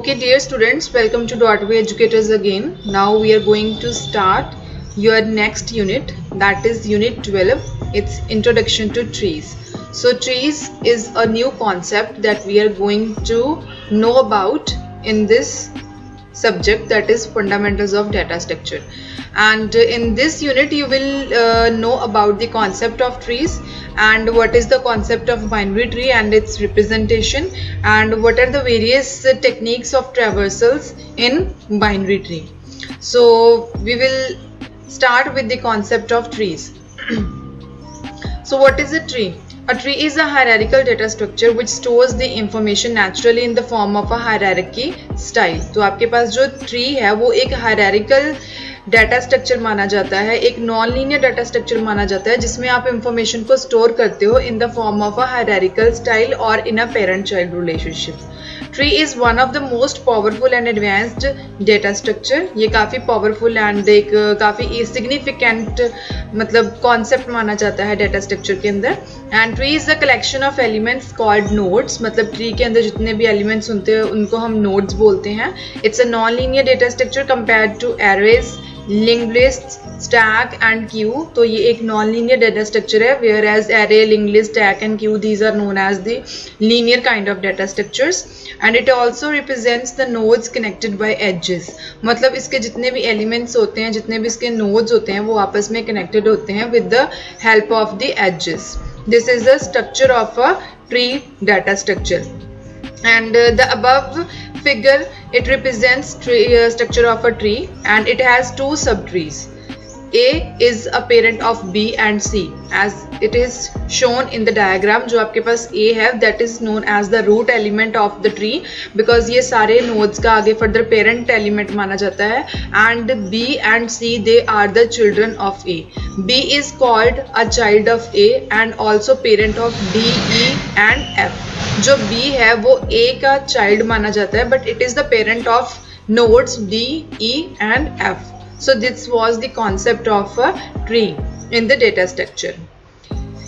Okay, dear students, welcome to Dotway Educators again. Now we are going to start your next unit, that is Unit 12. It's Introduction to Trees. So trees is a new concept that we are going to know about in this subject, that is Fundamentals of Data Structure. And in this unit you will know about the concept of trees and what is the concept of binary tree and its representation, and what are the various techniques of traversals in binary tree. So we will start with the concept of trees. So what is a tree? A tree is a hierarchical data structure which stores the information naturally in the form of a hierarchy style. तो आपके पास जो tree है वो एक hierarchical data structure माना जाता है, एक नॉन लीनियर डाटा स्ट्रक्चर माना जाता है जिसमें आप इंफॉर्मेशन को स्टोर करते हो in the form of a hierarchical style और in a parent child relationship. Tree is one of the most powerful and advanced data structure. ये काफ़ी पावरफुल एंड एक काफ़ी सिग्निफिकेंट मतलब कॉन्सेप्ट माना जाता है डेटा स्ट्रक्चर के अंदर. And tree is the collection of elements called nodes. मतलब ट्री के अंदर जितने भी एलिमेंट्स होते हैं उनको हम नोड्स बोलते हैं. It's a non linear data structure compared to arrays, linked list, stack and queue. तो ये एक नॉन लीनियर डेटा स्ट्रक्चर है, where as array, linked list, stack and queue these are known as the linear kind of data structures. And it also represents the nodes connected by edges. मतलब इसके जितने भी elements होते हैं, जितने भी इसके नोड्स होते हैं वो आपस में कनेक्टेड होते हैं with the help of the edges. This is the structure of a tree data structure. And the above figure, it represents structure of a tree and it has two subtrees. A is a parent of B and C as it is shown in the diagram. जो आपके पास A है that is known as the root element of the tree because ये सारे nodes का आगे further parent element माना जाता है. And B and C they are the children of A. B is called a child of A and also parent of D, E and F. जो B है वो A का child माना जाता है but it is the parent of nodes D, E and F. So this was the concept of a tree in the data structure.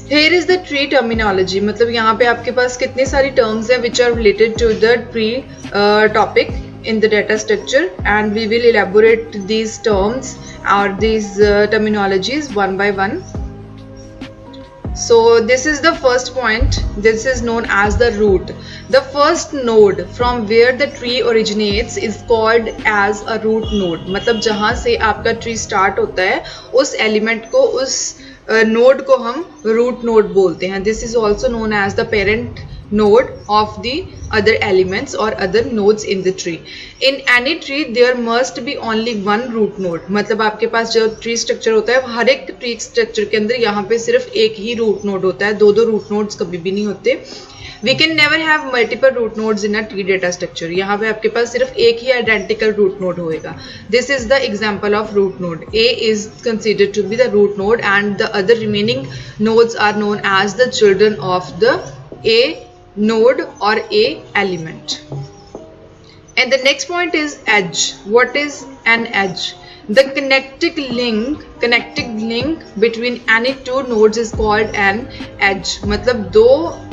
Here is the tree terminology. मतलब यहाँ पे आपके पास कितनी सारी terms हैं which are related to the tree topic in the data structure, and we will elaborate these terms or these terminologies one by one. So this is the first point. This is known as the root. The first node from where the tree originates is called as a root node. मतलब जहाँ से आपका tree start होता है उस element को, उस node को हम root node बोलते हैं. This is also known as the parent node of the other elements or other nodes in the tree. In any tree there must be only one root node. मतलब आपके पास जो tree structure होता है हर एक tree structure के अंदर यहाँ पे सिर्फ एक ही root node होता है, दो root nodes कभी भी नहीं होते. We can never have multiple root nodes in a tree data structure. यहाँ पे आपके पास सिर्फ एक ही identical root node होएगा. This is the example of root node. A is considered to be the root node and the other remaining nodes are known as the children of the A node or A element. And the next point is edge. What is an edge? The connecting link between any two nodes is called an edge. मतलब दो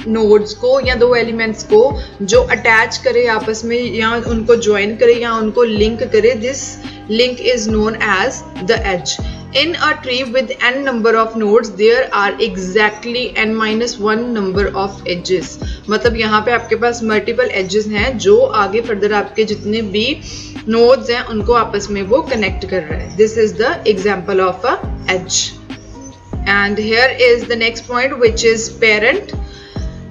nodes को या दो elements को जो attach करे आपस में या उनको join करे या उनको link करे, this link is known as the edge. In a tree with n number of nodes, there are exactly n-1 number of edges. मतलब यहाँ पे आपके पास multiple edges हैं जो आगे further आपके जितने भी nodes हैं उनको आपस में वो connect कर रहा है. This is the example of a edge. And here is the next point, which is parent.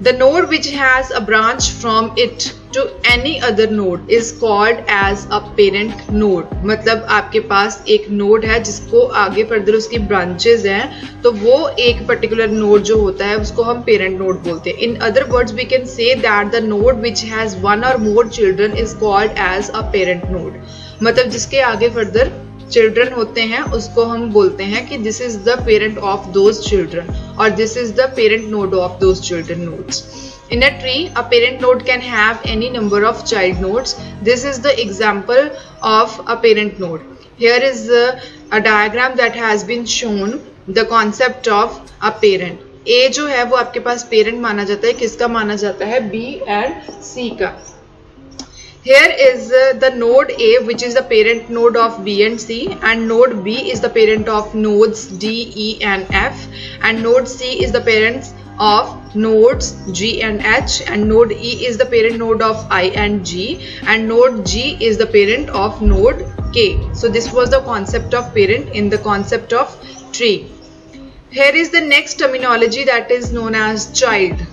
The node which has a branch from it to any other node is called as a parent node. मतलब आपके पास एक node है जिसको आगे further उसकी branches हैं तो वो एक particular node जो होता है उसको हम parent node बोलते हैं. In other words we can say that the node which has one or more children is called as a parent node. मतलब जिसके आगे further children होते हैं उसको हम बोलते हैं कि this is the parent of those children or this is the parent node of those children nodes. In a tree, a parent node can have any number of child nodes. This is the example of a parent node. Here is a diagram that has been shown the concept of a parent. A जो है वो आपके पास parent माना जाता है, किसका माना जाता है? B and C का. Here is the node A, which is the parent node of B and C, and node B is the parent of nodes D, E and F, and node C is the parent of nodes G and H, and node E is the parent node of I and G, and node G is the parent of node K. So this was the concept of parent in the concept of tree. Here is the next terminology that is known as child.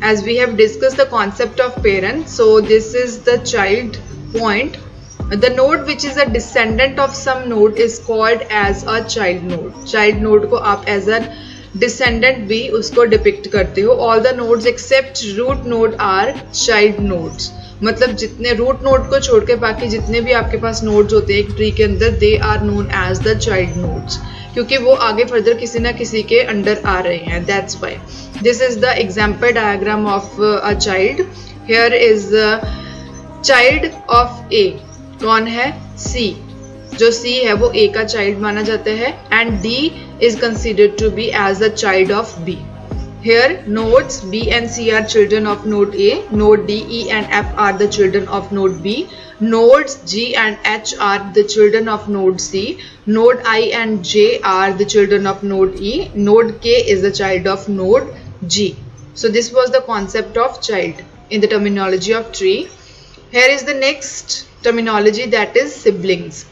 As we have discussed the concept of parent, so this is the child point. The node which is a descendant of some node is called as a child node. Child node को आप as a descendant भी उसको depict करते हो. All the nodes except root node are child nodes. मतलब जितने root node को छोड़ के बाकी जितने भी आपके पास नोड्स होते हैं एक ट्री के अंदर, they are known as the child nodes, क्योंकि वो आगे फर्दर किसी ना किसी के अंडर आ रहे हैं. That's why this is the example diagram of a child. Here is child of A. कौन है? सी. जो सी है वो ए का चाइल्ड माना जाता है, and D is considered to be as the child of B. Here nodes B and C are children of node A, node D, E and F are the children of node B, nodes G and H are the children of node C, node I and J are the children of node E, node K is the child of node G. So this was the concept of child in the terminology of tree. Here is the next terminology, that is siblings.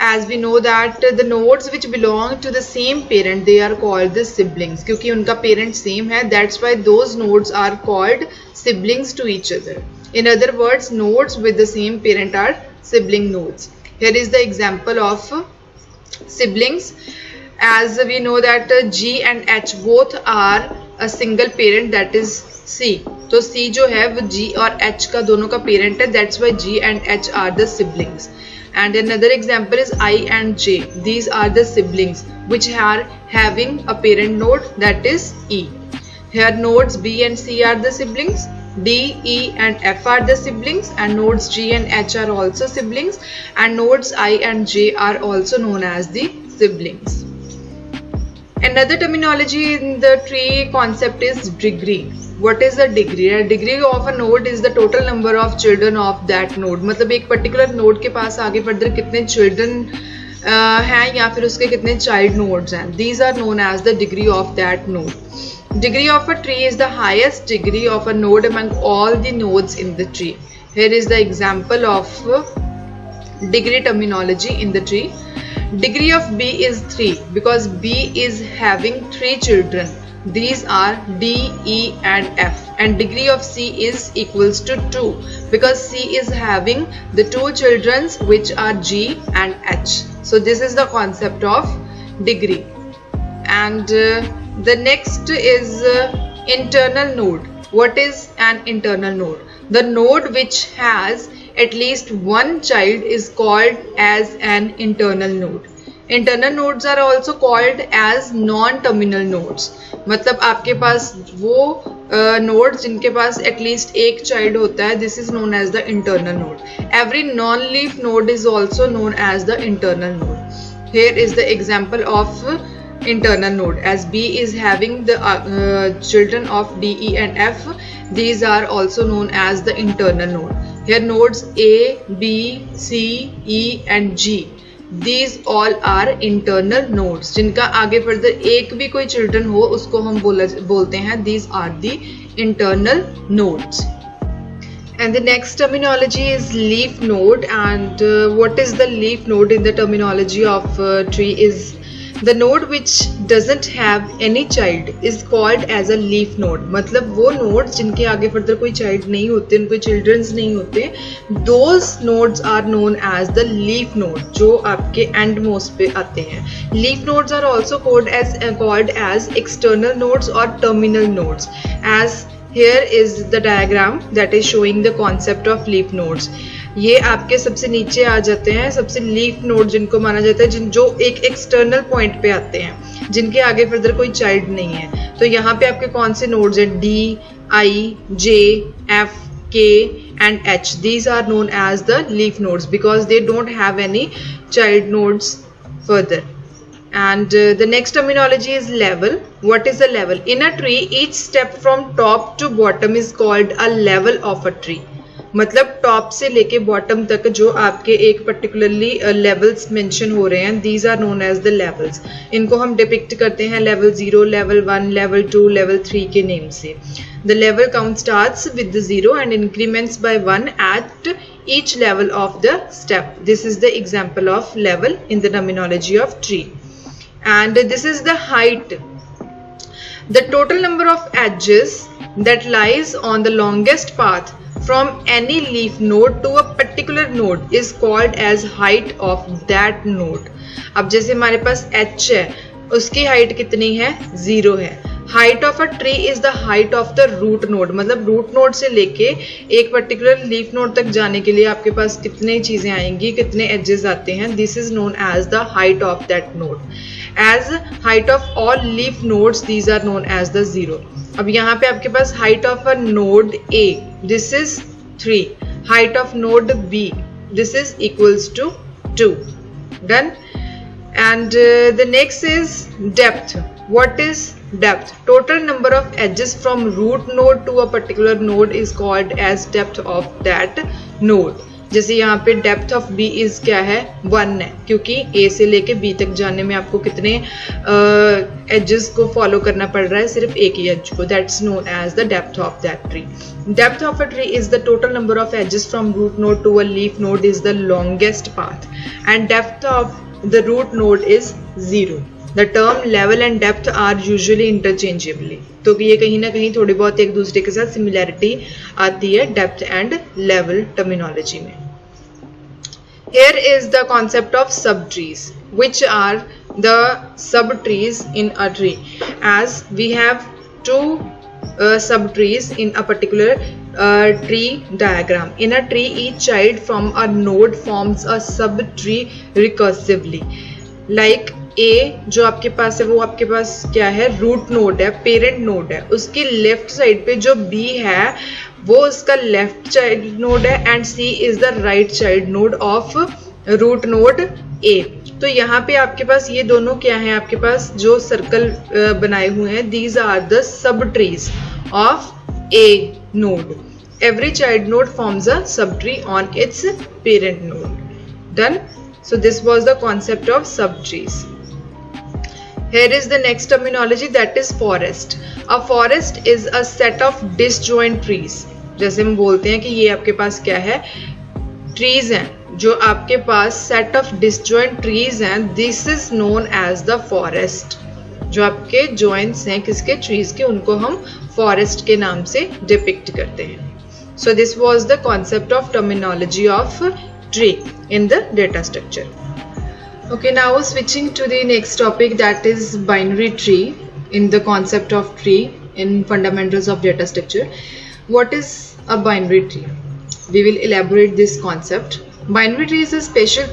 As we know that the nodes which belong to the same parent, they are called the siblings. क्योंकि उनका parent same है, that's why those nodes are called siblings to each other. In other words, nodes with the same parent are sibling nodes. Here is the example of siblings. As we know that G and H both are a single parent, that is C. तो C जो है वो G और H का दोनों का parent है, that's why G and H are the siblings. And another example is I and J. These are the siblings which are having a parent node, that is E. Here nodes B and C are the siblings, D, E and F are the siblings, and nodes G and H are also siblings, and nodes I and J are also known as the siblings. Another terminology in the tree concept is degree. What is the degree? A degree of a node is the total number of children of that node. मतलब एक particular node के पास आगे further कितने children हैं या फिर उसके कितने child nodes हैं. These are known as the degree of that node. Degree of a tree is the highest degree of a node among all the nodes in the tree. Here is the example of degree terminology in the tree. Degree of B is 3 because B is having 3 children. These are D, E and F, and degree of C is equals to 2 because C is having the 2 children which are G and H. So this is the concept of degree. And the next is internal node. What is an internal node? The node which has at least one child is called as an internal node. Internal nodes are also called as non-terminal nodes. मतलब आपके पास वो nodes जिनके पास at least एक child होता है, this is known as the internal node. Every non-leaf node is also known as the internal node. Here is the example of internal node. As B is having the children of D, E and F, these are also known as the internal node. Here nodes A, B, C, E and G. These all are internal nodes. जिनका आगे further एक भी कोई children हो उसको हम बोलते हैं these are the internal nodes. And the next terminology is leaf node. And what is the leaf node in the terminology of tree is the node which doesn't have any child is called as a leaf node. मतलब वो nodes जिनके आगे further कोई child नहीं होते, उनके childrens नहीं होते, those nodes are known as the leaf node, जो आपके endmost पे आते हैं. Leaf nodes are also called as external nodes or terminal nodes. As here is the diagram that is showing the concept of leaf nodes. ये आपके सबसे नीचे आ जाते हैं सबसे लीफ नोड जिनको माना जाता है जो एक एक्सटर्नल पॉइंट पे आते हैं जिनके आगे फर्दर कोई चाइल्ड नहीं है. तो यहाँ पे आपके कौन से नोड्स हैं? D, I, J, F, K and H. These are known as the leaf nodes because they don't have any child nodes further. And the next terminology is level. What is a level? In a tree, each step from top to bottom is called a level of a tree. मतलब top से लेके bottom तक जो आपके एक particularly levels mention हो रहे हैं, these are known as the levels. इनको हम डिपिक्ट करते हैं लेवल 0, लेवल 1, लेवल 2, लेवल 3 के नेम से. The level count starts with the 0 and increments by 1 at each level of the step. This is the example of level in the terminology of tree. And this is the height. The total number of edges that lies on the longest path from any leaf node to a particular node is called as height of that node. अब जैसे हमारे पास h है, उसकी height कितनी है? 0 है. Height of a tree is the height of the root node. मतलब root node से लेके एक पर्टिकुलर लीफ नोड तक जाने के लिए आपके पास कितने चीजें आएंगी, कितने एजेस आते हैं. This is known as the height of that node. As height of all leaf nodes these are known as the 0. अब यहाँ पे आपके पास height of a node A, this is 3. Height of node B, this is equals to 2. Done. And the next is depth. What is depth? Total number of edges from root node to a particular node is called as depth of that node. जैसे यहाँ पे depth of B is क्या है? 1 है, क्योंकि A से लेके B तक जाने में आपको कितने edges को follow करना पड़ रहा है? सिर्फ एक ही edge को. That's known as the depth of that tree. Depth of a tree is the total number of edges from root node to a leaf node is the longest path, and depth of the root node is 0. The term level and depth are usually interchangeably. तो ये कहीं ना कहीं थोड़ी बहुत एक दूसरे के साथ सिमिलैरिटी आती है depth and level terminology में. Here is the concept of subtrees, which are the subtrees in a tree. As we have two subtrees in a particular tree diagram. In a tree, each child from a node forms a subtree recursively. Like A जो आपके पास है वो आपके पास क्या है? Root node है, parent node है. उसकी लेफ्ट साइड पे जो B है वो उसका लेफ्ट चाइल्ड नोड है and C is the right child node of root node A. तो यहाँ पे आपके पास ये दोनों क्या है? आपके पास जो सर्कल बनाए हुए हैं, these are the sub trees of A node. Every child node forms a subtree on its parent node. Done. So this was the concept of subtrees. Here is the next terminology, that is forest. A forest is a set of disjoint trees. जैसे हम बोलते हैं कि ये आपके पास क्या है? Trees हैं जो आपके पास सेट ऑफ डिसजॉइंट ट्रीज हैं. This is known as the forest. जो आपके जॉइंट्स हैं किसके? ट्रीज के, उनको हम फॉरेस्ट के नाम से डिपिक्ट करते हैं. So this was the concept of terminology of tree in the data structure. Okay, now switching to the next topic, that is binary tree in the concept of tree in fundamentals of data structure. What is a binary tree? We will elaborate this concept. Binary tree is a special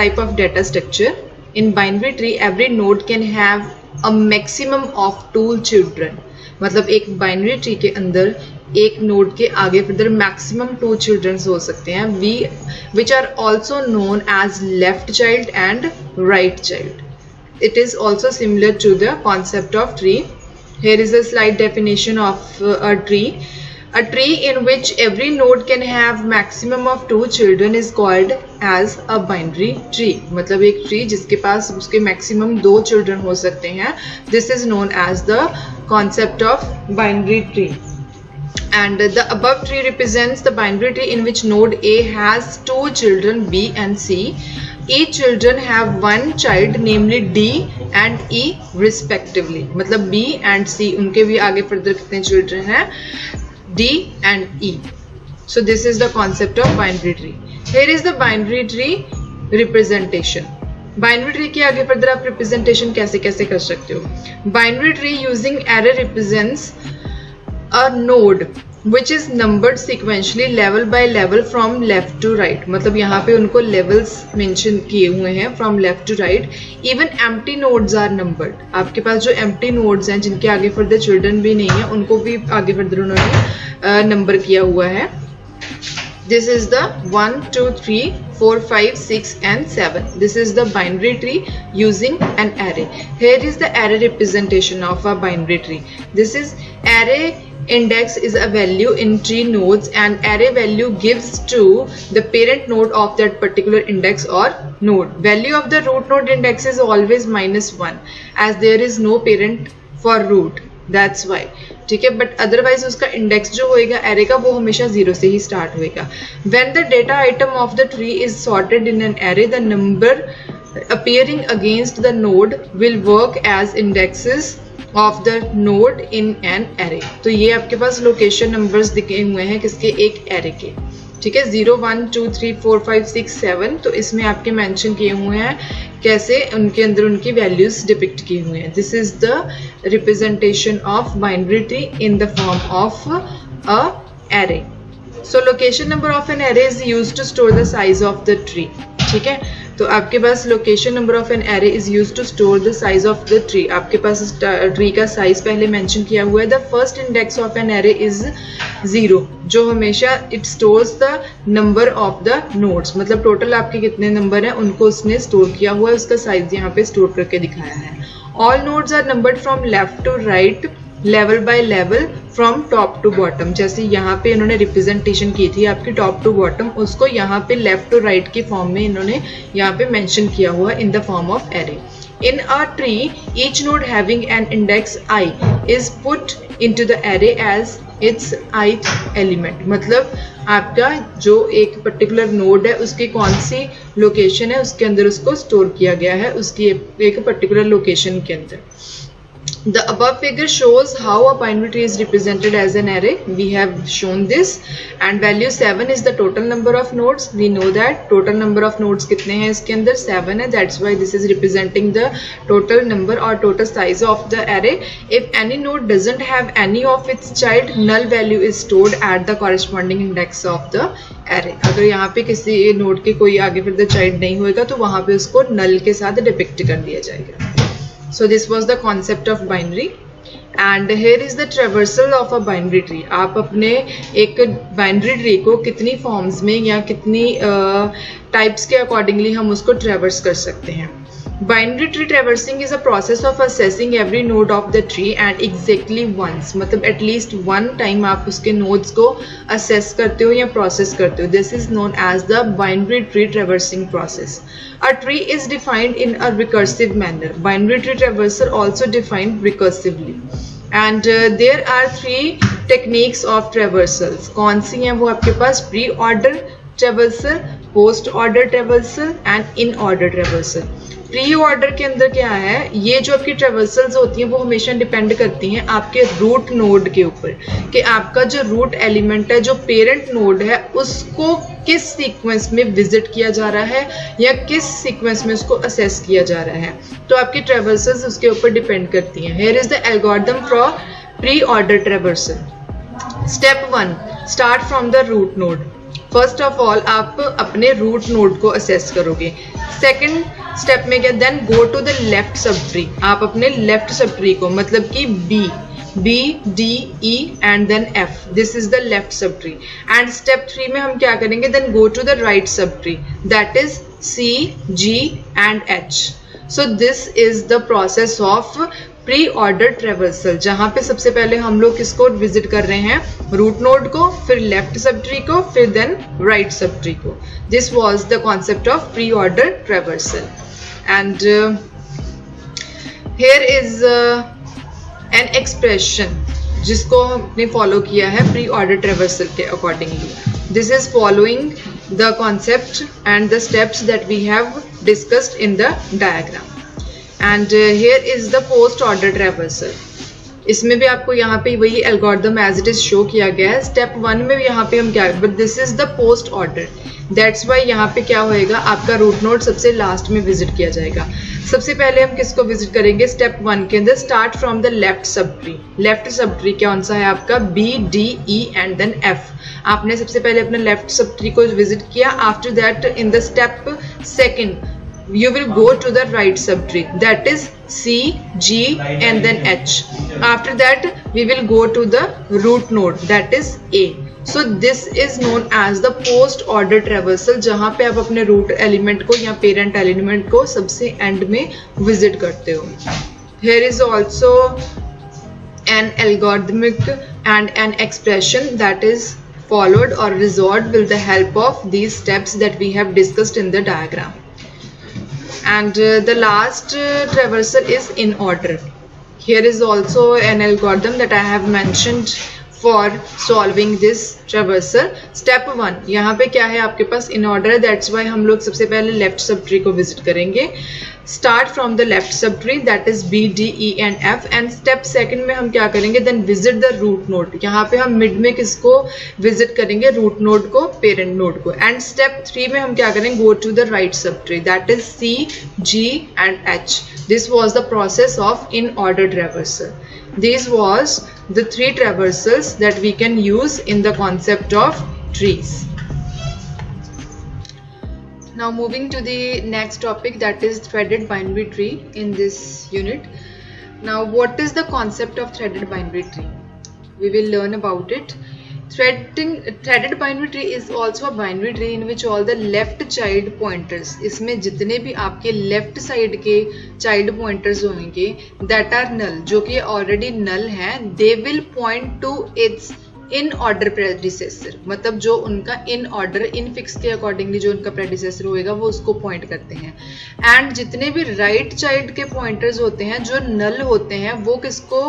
type of data structure. In binary tree, every node can have a maximum of 2 children. मतलब एक binary tree के अंदर एक node के आगे फिर maximum 2 children हो सकते हैं. Which are also known as left child and right child. It is also similar to the concept of tree. Here is a slide definition of a tree. A tree in which every node can have maximum of 2 children is called as a binary tree. मतलब एक tree जिसके पास उसके maximum 2 children हो सकते हैं. This is known as the concept of binary tree. And the above tree represents the binary tree in which node A has 2 children B and C. Each children have 1 child, namely D and E respectively. मतलब B and C उनके भी आगे further कितने children हैं? D and E. So this is the concept of binary tree. Here is the binary tree representation. Binary tree के आगे further आप representation कैसे कैसे कर सकते हो? Binary tree using array represents a node which is numbered sequentially level by level from left to right. मतलब यहाँ पे उनको levels mention किए हुए हैं from left to right. Even empty nodes are numbered. आपके पास जो empty nodes हैं जिनके आगे further children भी नहीं है उनको भी आगे further उन्होंने number किया हुआ है. This is the 1, 2, 3, 4, 5, 6 and 7. This is the binary tree using an array. Here is the array representation of a binary tree. This is array index is a value in tree nodes and array value gives to the parent node of that particular index or node. Value of the root node index is always -1 as there is no parent for root, that's why. ठीक है, but otherwise उसका index जो होएगा array का वो हमेशा 0 से ही start होएगा. When the data item of the tree is sorted in an array the number appearing against the node will work as indexes of the node in an array. तो ये आपके पास लोकेशन नंबर्स दिखे हुए हैं किसके, एक एरे के. ठीक है, 0 1 2 3 4 5 6 7. तो इसमें आपके मेंशन किए हुए हैं कैसे उनके अंदर उनकी वैल्यूज डिपिक्ट किए हुए हैं. This is the representation of binary tree in the form of a array. So location number of an array is used to store the size of the tree. ठीक है, तो आपके पास location number of an array is used to store the size of the tree. आपके पास tree का size पहले mention किया हुआ है. The first index of an array is 0 जो हमेशा it stores the number of the nodes, मतलब टोटल आपके कितने नंबर हैं उनको उसने स्टोर किया हुआ है, उसका साइज यहाँ पे स्टोर करके दिखाया है. All nodes are numbered from left to right level by level from top to bottom. जैसे यहाँ पे इन्होंने रिप्रेजेंटेशन की थी आपकी टॉप टू बॉटम, उसको यहाँ पे लेफ्ट टू राइट की फॉर्म में इन्होंने यहाँ पे मेंशन किया हुआ इन the form of array. In a tree, each node having an index I is put into the array as its ith element. मतलब आपका जो एक पर्टिकुलर नोड है उसकी कौन सी लोकेशन है उसके अंदर उसको स्टोर किया गया है उसकी एक पर्टिकुलर लोकेशन के अंदर. The above figure shows how a binary tree is represented as an array. We have shown this, and value 7 is the total number of nodes. We know that total number of nodes कितने हैं इसके अंदर 7 है. That's why this is representing the total number or total size of the array. If any node doesn't have any of its child, null value is stored at the corresponding index of the array. अगर यहाँ पे किसी node के कोई आगे फिर child नहीं होएगा तो वहाँ पे उसको null के साथ डिपिक्ट कर दिया जाएगा. So this was the concept of binary, and here is the traversal of a binary tree. आप अपने एक binary tree को कितनी forms में या कितनी types के accordingly हम उसको traverse कर सकते हैं. Binary tree traversing is a process of assessing every node of the tree and exactly once, मतलब at least one time आप उसके nodes को assess करते हो या process करते हो. This is known as the binary tree traversing process. A tree is defined in a recursive manner. Binary tree traversal also defined recursively. And there are 3 techniques of traversals. कौन सी हैं वो आपके पास? pre-order traversal, post-order traversal and in-order traversal. Pre order के अंदर क्या है, ये जो आपकी ट्रेवर्सल्स होती हैं वो हमेशा डिपेंड करती हैं आपके रूट नोड के ऊपर कि आपका जो रूट एलिमेंट है जो पेरेंट नोड है उसको किस सीक्वेंस में विजिट किया जा रहा है या किस सीक्वेंस में उसको असेस किया जा रहा है. तो आपकी ट्रेवर्सल्स उसके ऊपर डिपेंड करती हैं. Here is the algorithm for pre order traversal. Step 1, start from the root node. First of all आप अपने रूट नोड को असेस करोगे. सेकंड स्टेप में क्या, then go to the left sub tree. आप अपने लेफ्ट सब ट्री को मतलब कि B, D, E and then F. This is the left sub tree. And step 3 में हम क्या करेंगे, then go to the right sub tree, that is C, G and H. So this is the process of pre order traversal, जहाँ पे सबसे पहले हम लोग किसको विजिट कर रहे हैं, रूट नोड को, फिर लेफ्ट सब ट्री को, फिर देन राइट सब ट्री को. This was the concept of pre order traversal. And here is an expression जिसको हमने फॉलो किया है प्री ऑर्डर ट्रेवर्सल के accordingly. This is following the concept and the steps that we have discussed in the diagram. And here is the post order traversal. इसमें भी आपको यहाँ पे वही algorithm as it is show किया गया है. स्टेप 1 में भी यहाँ पे हम क्या, but this is the post order. That's why यहाँ पे क्या होएगा, आपका रूट नोड सबसे लास्ट में विजिट किया जाएगा. सबसे पहले हम किसको विजिट करेंगे, स्टेप 1 के अंदर start from the left sub tree. Left sub tree कौन सा है आपका, B, D, E and then F. आपने सबसे पहले अपने लेफ्ट सब ट्री को विजिट किया. After that in the step 2 you will go to the right subtree, that is C, G and then H. After that we will go to the root node, that is A. So this is known as the post order traversal, जहाँ पे आप अपने root element को या parent element को सबसे end में visit करते हो. Here is also an algorithmic and an expression that is followed or resolved with the help of these steps that we have discussed in the diagram. And the last traversal is in order. Here is also an algorithm that I have mentioned for solving this traversal. Step 1, यहाँ पे क्या है आपके पास in order, that's why हम लोग सबसे पहले left subtree को visit करेंगे. Start from the left subtree, that is B, D, E and F. and step 2 में हम क्या करेंगे, then visit the root node. यहाँ पे हम mid में किसको visit करेंगे, root node को, parent node को. and step 3 में हम क्या करेंगे, go to the right subtree, that is C, G and H. This was the process of in order traversal. This was the 3 traversals that we can use in the concept of trees. Now moving to the next topic, that is threaded binary tree in this unit. Now what is the concept of threaded binary tree? We will learn about it. Threaded binary tree is also a binary tree in which all the left child pointers, इसमें जितने भी आपके left side के child pointers होंगे that are null, जो कि already null हैं, they will point to its in order predecessor. मतलब जो उनका in order infix के accordingly जो उनका predecessor होएगा वो उसको point करते हैं. and जितने भी right child के pointers होते हैं जो null होते हैं वो किसको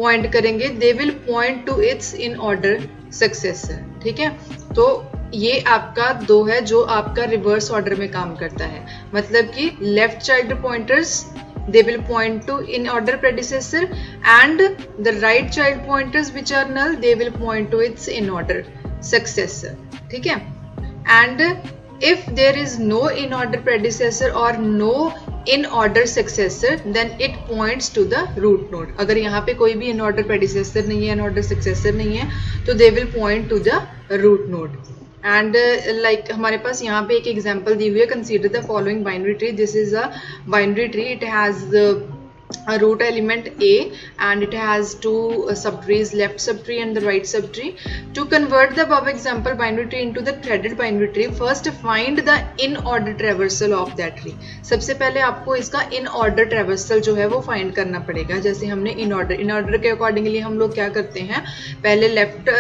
point करेंगे, they will point to its in order successor. ठीक है, तो ये आपका 2 है जो आपका रिवर्स ऑर्डर में काम करता है. मतलब कि left child pointers they will point to in order predecessor and the right child pointers which are null they will point to its in order successor. ठीक है, and if there is no in order predecessor or no in order successor then it points to the root node. अगर यहाँ पे कोई भी in order predecessor नहीं है, in order successor नहीं है, तो they will point to the root node. and like हमारे पास यहाँ पे एक एग्जांपल दी हुई है, consider the following binary tree. This is a binary tree. It has a root element A and it has 2 subtrees, left subtree and the right subtree. To convert the above example binary tree into the threaded binary tree, first find the in order traversal of that tree. सबसे पहले आपको इसका in order traversal जो है वो find करना पड़ेगा. जैसे हमने in order के accordingly हम लोग क्या करते हैं, पहले left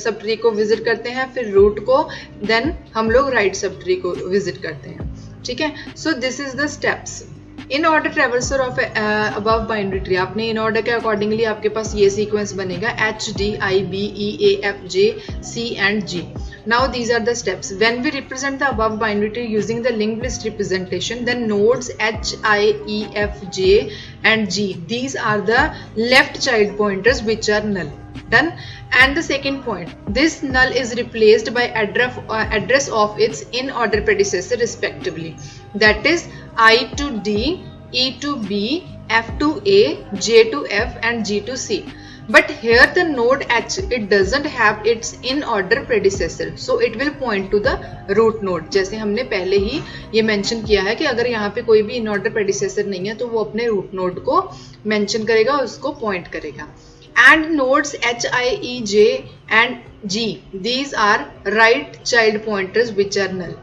subtree को visit करते हैं, फिर root को, then हम लोग right subtree को visit करते हैं. ठीक है, so this is the steps. In order traversal of above binary tree, आपने इन ऑर्डर के अकॉर्डिंगली आपके पास ये सीक्वेंस बनेगा H, D, I, B, E, A, F, J, C and G. Now these are the steps. When we represent the above binary tree using the linked list representation, then nodes H, I, E, F, J and G, these are the left child pointers which are null. Done. And the second point, this null is replaced by address of its in order predecessor respectively, that is I to D, E to B, F to A, J to F and G to C. But here the node H, it doesn't have its in order predecessor, so it will point to the root node. जैसे हमने पहले ही ये mention किया है कि अगर यहाँ पे कोई भी in order predecessor नहीं है तो वो अपने root node को मेंशन करेगा, उसको पॉइंट करेगा. And nodes H, I, E, J and G, these are right child pointers which are null.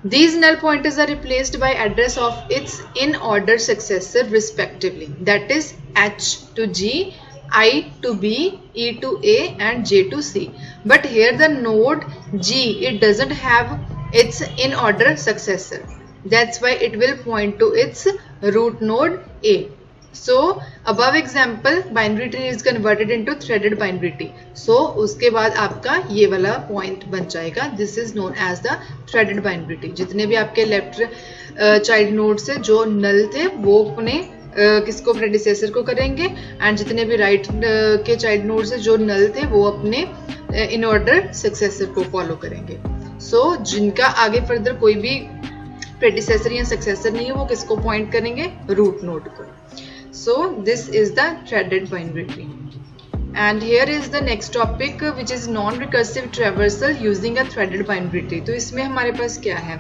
These null pointers are replaced by address of its in order successor respectively, that is H to G, I to B, E to A and J to C. But here the node G, it doesn't have its in order successor, that's why it will point to its root node A. So above example binary tree is converted into threaded binary tree. So उसके बाद आपका ये वाला point बन जाएगा. This is known as the threaded binary tree. जितने भी आपके left child nodes है जो null थे वो अपने किसको predecessor को करेंगे, and जितने भी right के child nodes है जो null थे वो अपने in order successor को follow करेंगे. So जिनका आगे further कोई भी predecessor या successor नहीं है वो किसको point करेंगे, root node को. So this is the threaded binary tree. And here is the next topic which is non-recursive traversal using a threaded binary tree. तो इसमें हमारे पास क्या है,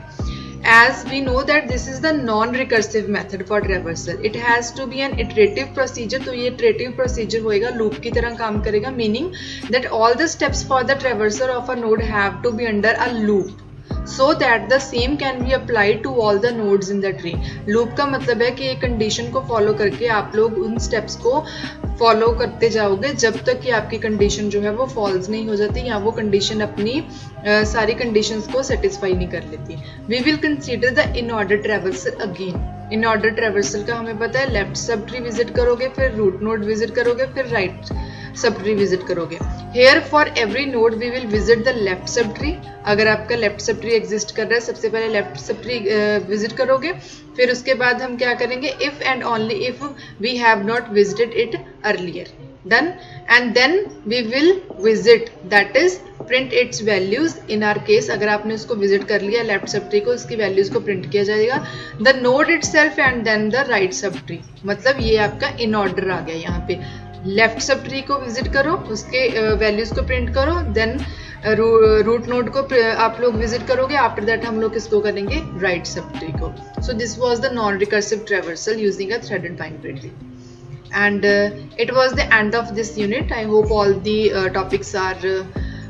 as we know that this is the non-recursive method for traversal. It has to be an iterative procedure. तो ये iterative procedure होएगा, loop की तरह काम करेगा, meaning that all the steps for the traversal of a node have to be under a loop. so that the same can be applied to all the nodes in the tree. Loop का मतलब है कि एक condition को follow करके आप लोग उन स्टेप्स को फॉलो करते जाओगे जब तक कि आपकी कंडीशन जो है वो फॉल्स नहीं हो जाती या वो कंडीशन अपनी सारी कंडीशंस को सेटिस्फाई नहीं कर लेती. We will consider the in order traversal again. In order traversal का हमें पता है, लेफ्ट सब ट्री विजिट करोगे, फिर रूट नोड विजिट करोगे, फिर राइट सब ट्री विजिट करोगे. Here for every node we will visit the left sub tree. अगर आपका लेफ्ट सब ट्री एग्जिस्ट कर रहा है, सबसे पहले लेफ्ट सब ट्री विजिट करोगे. फिर उसके बाद हम क्या करेंगे, if and only if we have not visited it earlier, done. And then we will visit, that is print its values. In our case अगर आपने उसको विजिट कर लिया लेफ्ट सब ट्री को, उसकी वैल्यूज को प्रिंट किया जाएगा. The node itself and then the right sub tree. मतलब ये आपका इन ऑर्डर आ गया. यहाँ पे लेफ्ट सब ट्री को विजिट करो, उसके वैल्यूज को प्रिंट करो, देन रूट नोड को आप लोग विजिट करोगे. आफ्टर दैट हम लोग किसको करेंगे, राइट सब ट्री को. So this was the non recursive traversal using a threaded binary tree. And it was the end of this unit. I hope all the topics are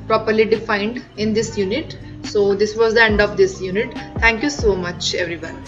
properly defined in this unit. So this was the end of this unit. Thank you so much everyone.